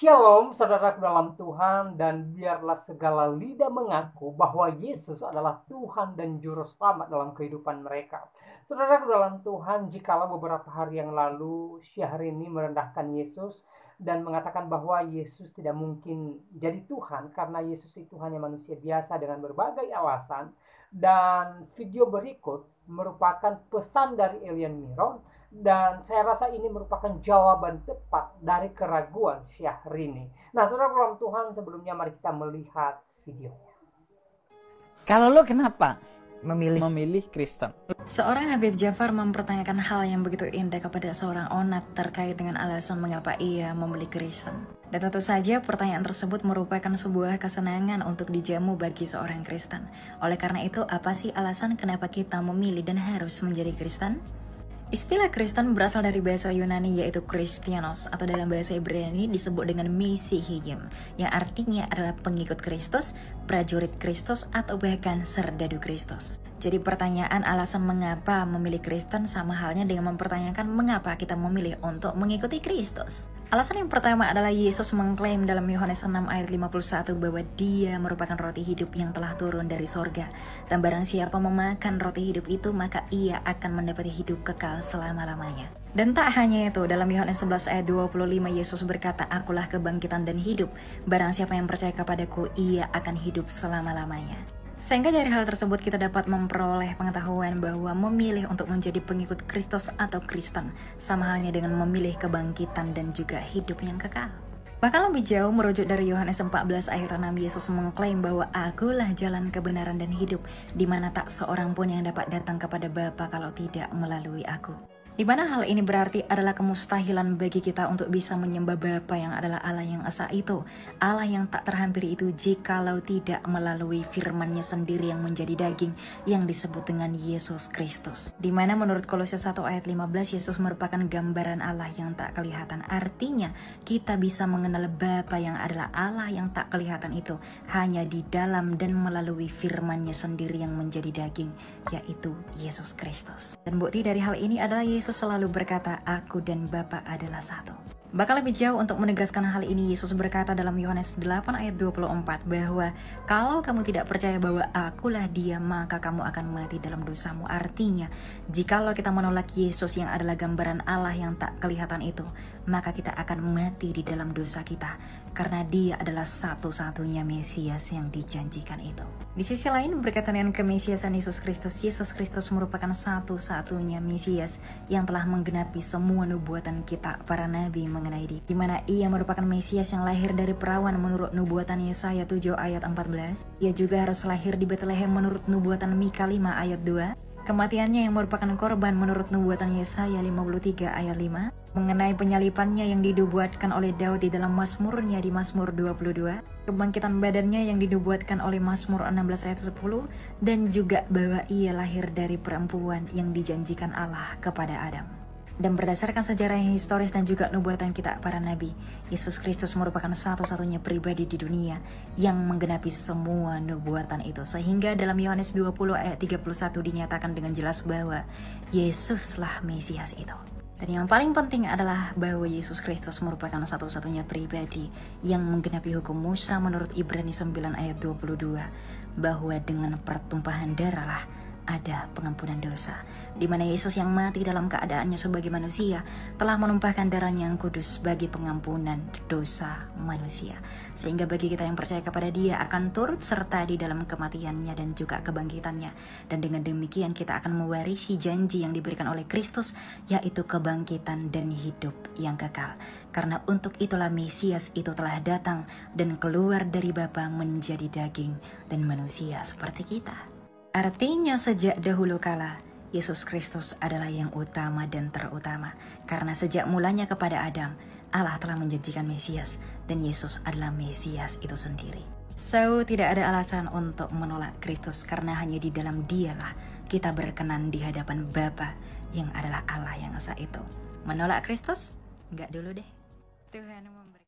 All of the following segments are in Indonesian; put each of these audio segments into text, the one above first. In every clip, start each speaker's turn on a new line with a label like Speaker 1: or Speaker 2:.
Speaker 1: Shalom, saudaraku dalam Tuhan, dan biarlah segala lidah mengaku bahwa Yesus adalah Tuhan dan Juru Selamat dalam kehidupan mereka. Saudaraku dalam Tuhan, jikalau beberapa hari yang lalu Syahrini merendahkan Yesus dan mengatakan bahwa Yesus tidak mungkin jadi Tuhan karena Yesus itu hanya manusia biasa dengan berbagai alasan, dan video berikut merupakan pesan dari Elian Miron, dan saya rasa ini merupakan jawaban tepat dari keraguan Syahrini. Nah, saudara dalam Tuhan, sebelumnya mari kita melihat video.
Speaker 2: Kalau lo kenapa memilih Kristen?
Speaker 3: Seorang Habib Jafar mempertanyakan hal yang begitu indah kepada seorang onat terkait dengan alasan mengapa ia memilih Kristen. Dan tentu saja pertanyaan tersebut merupakan sebuah kesenangan untuk dijamu bagi seorang Kristen. Oleh karena itu, apa sih alasan kenapa kita memilih dan harus menjadi Kristen? Istilah Kristen berasal dari bahasa Yunani yaitu Christianos, atau dalam bahasa Ibrani disebut dengan Mesihiyim, yang artinya adalah pengikut Kristus, prajurit Kristus, atau bahkan serdadu Kristus. Jadi pertanyaan alasan mengapa memilih Kristen sama halnya dengan mempertanyakan mengapa kita memilih untuk mengikuti Kristus. Alasan yang pertama adalah Yesus mengklaim dalam Yohanes 6 ayat 51 bahwa dia merupakan roti hidup yang telah turun dari sorga. Dan barang siapa memakan roti hidup itu, maka ia akan mendapati hidup kekal selama-lamanya. Dan tak hanya itu, dalam Yohanes 11 ayat 25 Yesus berkata, "Akulah kebangkitan dan hidup. Barang siapa yang percaya kepadaku, ia akan hidup selama-lamanya." Sehingga dari hal tersebut kita dapat memperoleh pengetahuan bahwa memilih untuk menjadi pengikut Kristus atau Kristen sama halnya dengan memilih kebangkitan dan juga hidup yang kekal. Bahkan lebih jauh merujuk dari Yohanes 14 ayat 6, Yesus mengklaim bahwa akulah jalan kebenaran dan hidup, di mana tak seorang pun yang dapat datang kepada Bapa kalau tidak melalui aku. Di mana hal ini berarti adalah kemustahilan bagi kita untuk bisa menyembah Bapa yang adalah Allah yang esa itu, Allah yang tak terhampiri itu, jikalau tidak melalui firman-Nya sendiri yang menjadi daging yang disebut dengan Yesus Kristus. Di mana menurut Kolose 1 ayat 15 Yesus merupakan gambaran Allah yang tak kelihatan. Artinya kita bisa mengenal Bapa yang adalah Allah yang tak kelihatan itu hanya di dalam dan melalui firman-Nya sendiri yang menjadi daging, yaitu Yesus Kristus. Dan bukti dari hal ini adalah Yesus selalu berkata, "Aku dan Bapa adalah satu." Bahkan lebih jauh untuk menegaskan hal ini, Yesus berkata dalam Yohanes 8 ayat 24 bahwa kalau kamu tidak percaya bahwa akulah dia, maka kamu akan mati dalam dosamu. Artinya, jikalau kita menolak Yesus yang adalah gambaran Allah yang tak kelihatan itu, maka kita akan mati di dalam dosa kita, karena dia adalah satu-satunya Mesias yang dijanjikan itu. Di sisi lain, berkaitan dengan kemesiasan Yesus Kristus merupakan satu-satunya Mesias yang telah menggenapi semua nubuatan kita para nabi mengenai dia, di mana ia merupakan Mesias yang lahir dari perawan menurut nubuatan Yesaya 7 ayat 14. Ia juga harus lahir di Bethlehem menurut nubuatan Mika 5 ayat 2. Kematiannya yang merupakan korban menurut nubuatan Yesaya 53 ayat 5, mengenai penyalipannya yang dinubuatkan oleh Daud di dalam Mazmurnya di Mazmur 22, kebangkitan badannya yang dinubuatkan oleh Mazmur 16 ayat 10, dan juga bahwa ia lahir dari perempuan yang dijanjikan Allah kepada Adam. Dan berdasarkan sejarah yang historis dan juga nubuatan kita para nabi, Yesus Kristus merupakan satu-satunya pribadi di dunia yang menggenapi semua nubuatan itu. Sehingga dalam Yohanes 20 ayat 31 dinyatakan dengan jelas bahwa Yesuslah Mesias itu. Dan yang paling penting adalah bahwa Yesus Kristus merupakan satu-satunya pribadi yang menggenapi hukum Musa menurut Ibrani 9 ayat 22, bahwa dengan pertumpahan darah lah ada pengampunan dosa, di mana Yesus yang mati dalam keadaannya sebagai manusia telah menumpahkan darahnya yang kudus bagi pengampunan dosa manusia, sehingga bagi kita yang percaya kepada dia akan turut serta di dalam kematiannya dan juga kebangkitannya. Dan dengan demikian kita akan mewarisi janji yang diberikan oleh Kristus, yaitu kebangkitan dan hidup yang kekal. Karena untuk itulah Mesias itu telah datang dan keluar dari Bapa menjadi daging dan manusia seperti kita. Artinya sejak dahulu kala, Yesus Kristus adalah yang utama dan terutama. Karena sejak mulanya kepada Adam, Allah telah menjanjikan Mesias, dan Yesus adalah Mesias itu sendiri. So, tidak ada alasan untuk menolak Kristus, karena hanya di dalam dialah kita berkenan di hadapan Bapa yang adalah Allah yang esa itu. Menolak Kristus? Enggak dulu deh. Tuhan memberi.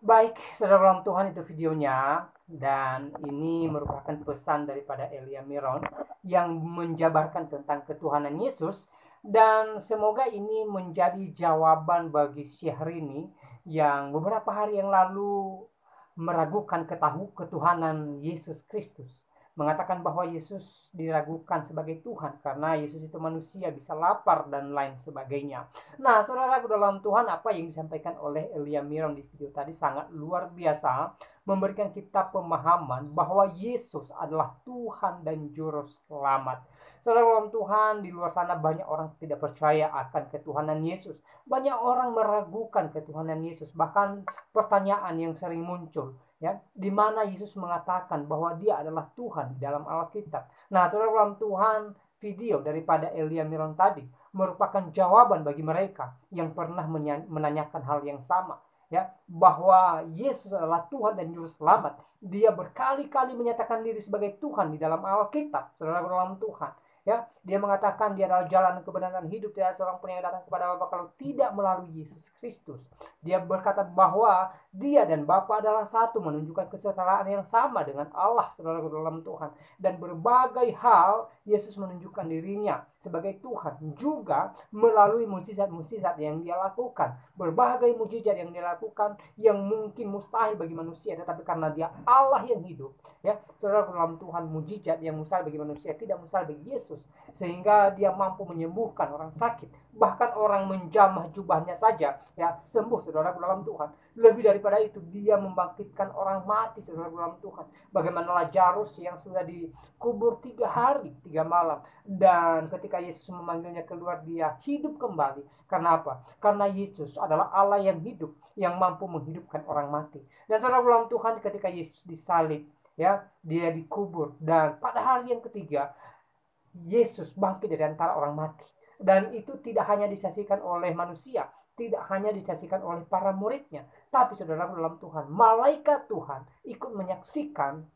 Speaker 1: Baik, saudara dalam Tuhan, itu videonya. Dan ini merupakan pesan daripada Elian Miron yang menjabarkan tentang ketuhanan Yesus. Dan semoga ini menjadi jawaban bagi Syahrini yang beberapa hari yang lalu meragukan ketuhanan Yesus Kristus, mengatakan bahwa Yesus diragukan sebagai Tuhan karena Yesus itu manusia, bisa lapar dan lain sebagainya. Nah, saudara dalam Tuhan, apa yang disampaikan oleh Elia Miron di video tadi sangat luar biasa, memberikan kita pemahaman bahwa Yesus adalah Tuhan dan Juru Selamat. Saudara dalam Tuhan, di luar sana banyak orang tidak percaya akan ketuhanan Yesus. Banyak orang meragukan ketuhanan Yesus. Bahkan pertanyaan yang sering muncul, ya, di mana Yesus mengatakan bahwa dia adalah Tuhan di dalam Alkitab. Nah, saudara dalam Tuhan, video daripada Elia Miron tadi merupakan jawaban bagi mereka yang pernah menanyakan hal yang sama, ya, bahwa Yesus adalah Tuhan dan Juru Selamat. Dia berkali-kali menyatakan diri sebagai Tuhan di dalam Alkitab, saudara dalam Tuhan. Ya, dia mengatakan dia adalah jalan kebenaran hidup, tidak ada seorang pun yang datang kepada Bapa kalau tidak melalui Yesus Kristus. Dia berkata bahwa dia dan Bapa adalah satu, menunjukkan kesetaraan yang sama dengan Allah, saudara dalam Tuhan. Dan berbagai hal Yesus menunjukkan dirinya sebagai Tuhan juga melalui mukjizat-mukjizat yang dia lakukan. Berbagai mukjizat yang dia lakukan yang mungkin mustahil bagi manusia, tetapi karena dia Allah yang hidup, ya, saudara dalam Tuhan, mukjizat yang mustahil bagi manusia tidak mustahil bagi Yesus, sehingga dia mampu menyembuhkan orang sakit, bahkan orang menjamah jubahnya saja, ya, sembuh, saudara dalam Tuhan. Lebih daripada itu, dia membangkitkan orang mati, saudara dalam Tuhan. Bagaimana Lazarus yang sudah dikubur 3 hari 3 malam, dan ketika Yesus memanggilnya keluar, dia hidup kembali. Karena apa? Karena Yesus adalah Allah yang hidup, yang mampu menghidupkan orang mati. Dan saudara dalam Tuhan, ketika Yesus disalib, ya, dia dikubur, dan pada hari yang ketiga Yesus bangkit dari antara orang mati. Dan itu tidak hanya disaksikan oleh manusia, tidak hanya disaksikan oleh para muridnya, tapi saudara dalam Tuhan, malaikat Tuhan ikut menyaksikan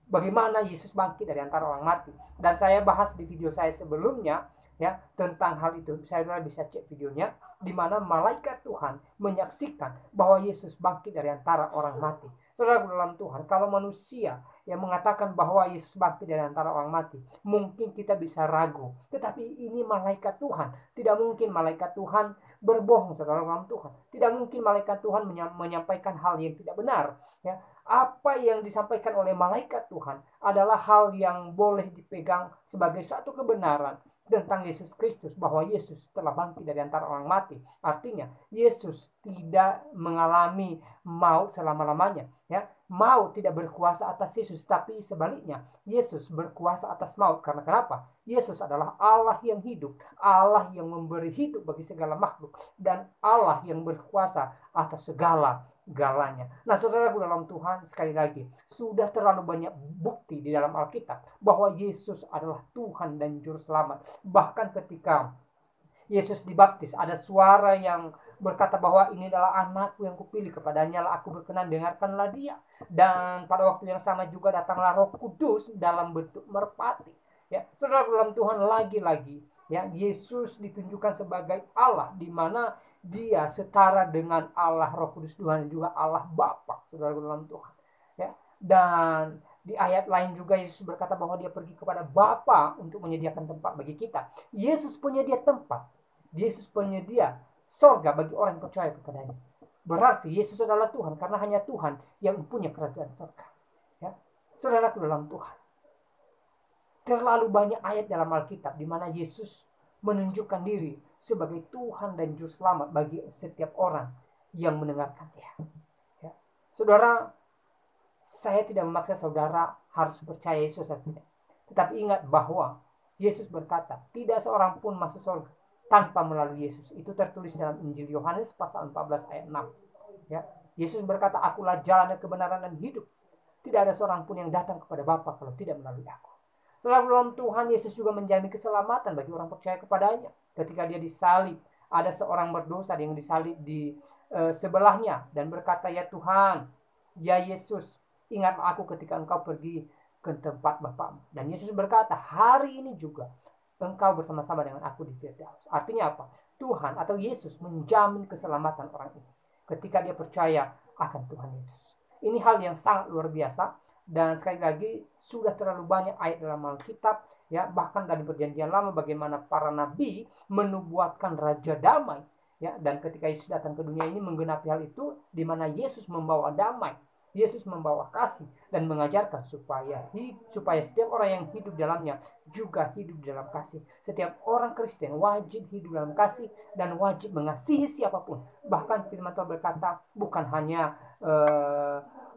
Speaker 1: bagaimana Yesus bangkit dari antara orang mati. Dan saya bahas di video saya sebelumnya, ya, tentang hal itu. Saudara bisa cek videonya, di mana malaikat Tuhan menyaksikan bahwa Yesus bangkit dari antara orang mati. Saudara dalam Tuhan, kalau manusia yang mengatakan bahwa Yesus bangkit dari antara orang mati, mungkin kita bisa ragu. Tetapi ini malaikat Tuhan. Tidak mungkin malaikat Tuhan berbohong, saudara dalam Tuhan. Tidak mungkin malaikat Tuhan menyampaikan hal yang tidak benar. Ya, apa yang disampaikan oleh malaikat Tuhan adalah hal yang boleh dipegang sebagai suatu kebenaran tentang Yesus Kristus, bahwa Yesus telah bangkit dari antara orang mati. Artinya Yesus tidak mengalami maut selama-lamanya, ya. Maut tidak berkuasa atas Yesus, tapi sebaliknya Yesus berkuasa atas maut. Karena kenapa? Yesus adalah Allah yang hidup, Allah yang memberi hidup bagi segala makhluk, dan Allah yang berkuasa atas segala-galanya. Nah, saudara dalam Tuhan, sekali lagi, sudah terlalu banyak bukti di dalam Alkitab bahwa Yesus adalah Tuhan dan Juru Selamat. Bahkan ketika Yesus dibaptis, ada suara yang berkata bahwa ini adalah anakku yang kupilih, kepadanya lah aku berkenan, dengarkanlah dia. Dan pada waktu yang sama juga datanglah Roh Kudus dalam bentuk merpati. Ya, saudara dalam Tuhan, lagi-lagi, ya, Yesus ditunjukkan sebagai Allah, di mana dia setara dengan Allah Roh Kudus Tuhan, dan juga Allah Bapa, saudara dalam Tuhan. Ya, dan di ayat lain juga Yesus berkata bahwa dia pergi kepada Bapa untuk menyediakan tempat bagi kita. Yesus penyedia tempat. Yesus penyedia sorga bagi orang yang percaya kepadanya. Berarti Yesus adalah Tuhan, karena hanya Tuhan yang punya kerajaan sorga. Ya, saudaraku dalam Tuhan, terlalu banyak ayat dalam Alkitab di mana Yesus menunjukkan diri sebagai Tuhan dan Juru Selamat bagi setiap orang yang mendengarkan dia. Ya, saudara, saya tidak memaksa saudara harus percaya Yesus atau tidak. Tetapi ingat bahwa Yesus berkata, tidak seorang pun masuk surga tanpa melalui Yesus. Itu tertulis dalam Injil Yohanes pasal 14 ayat 6. Ya, Yesus berkata, akulah jalan, kebenaran, dan hidup. Tidak ada seorang pun yang datang kepada Bapa kalau tidak melalui aku. Setelah dalam Tuhan, Yesus juga menjamin keselamatan bagi orang percaya kepadanya. Ketika dia disalib, ada seorang berdosa yang disalib di sebelahnya dan berkata, ya Tuhan, ya Yesus, ingatlah aku ketika engkau pergi ke tempat Bapamu. Dan Yesus berkata, hari ini juga engkau bersama-sama dengan aku di Firdaus. Artinya apa? Tuhan atau Yesus menjamin keselamatan orang ini ketika dia percaya akan Tuhan Yesus. Ini hal yang sangat luar biasa, dan sekali lagi sudah terlalu banyak ayat dalam Alkitab, ya, bahkan dari Perjanjian Lama bagaimana para nabi menubuatkan raja damai Ya, dan ketika Yesus datang ke dunia ini menggenapi hal itu, di mana Yesus membawa damai, Yesus membawa kasih dan mengajarkan supaya setiap orang yang hidup dalamnya juga hidup dalam kasih. Setiap orang Kristen wajib hidup dalam kasih dan wajib mengasihi siapapun. Bahkan firman Tuhan berkata bukan hanya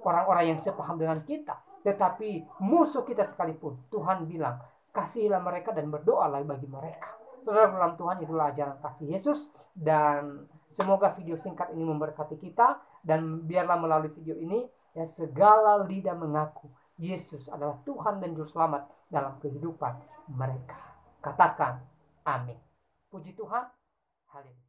Speaker 1: orang-orang yang sepaham dengan kita, tetapi musuh kita sekalipun. Tuhan bilang, kasihilah mereka dan berdoalah bagi mereka. Saudara dalam Tuhan, itulah ajaran kasih Yesus. Dan semoga video singkat ini memberkati kita. Dan biarlah melalui video ini ya, segala lidah mengaku Yesus adalah Tuhan dan Juru Selamat dalam kehidupan mereka. Katakan amin. Puji Tuhan. Haleluya.